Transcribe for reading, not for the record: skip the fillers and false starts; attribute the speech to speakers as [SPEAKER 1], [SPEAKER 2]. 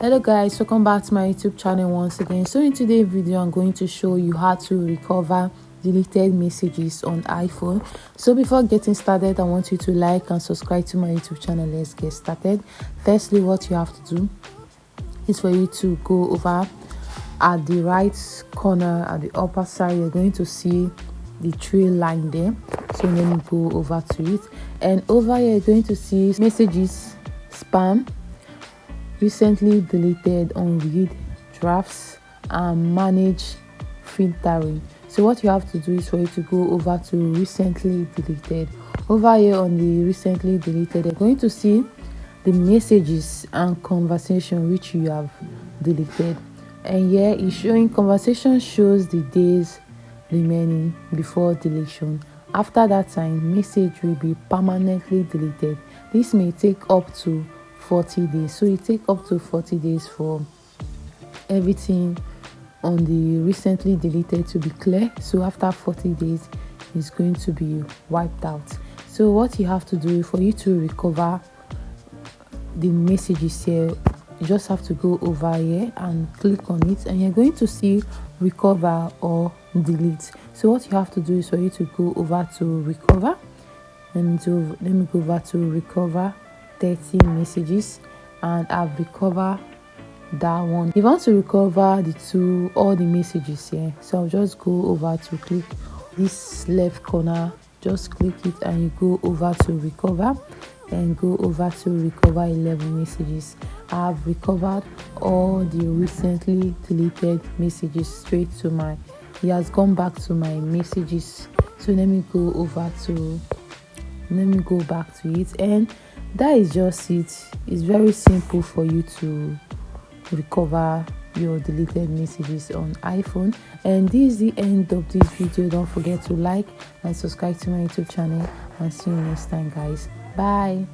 [SPEAKER 1] Hello guys, welcome back to my YouTube channel once again. So in today's video I'm going to show you how to recover deleted messages on iPhone. So before getting started, I want you to like and subscribe to my YouTube channel. Let's get started. Firstly, what you have to do is for you to go over at the right corner at the upper side. You're going to see the three line there. So let me go over to it, and over here you're going to see messages, spam, recently deleted, unread, drafts, and manage filtering. So what you have to do is for you to go over to recently deleted. Over here on the recently deleted, you're going to see the messages and conversation which you have deleted, and here is showing conversation shows the days remaining before deletion. After that time, message will be permanently deleted. This may take up to 40 days, so it take up to 40 days for everything on the recently deleted to be clear. So after 40 days it's going to be wiped out. So what you have to do for you to recover the messages here, you just have to go over here and click on it, and you're going to see recover or delete. So what you have to do is for you to go over to recover. Let me go over to recover 30 messages, and I've recovered that one. If you want to recover all the messages here, so I'll just go over to click this left corner, just click it, and you go over to recover and go over to recover 11 messages. I've recovered all the recently deleted messages straight to it has gone back to my messages. So let me go back to it, and that is just it. It's very simple for you to recover your deleted messages on iPhone. And this is the end of this video. Don't forget to like and subscribe to my YouTube channel, and see you next time guys. Bye.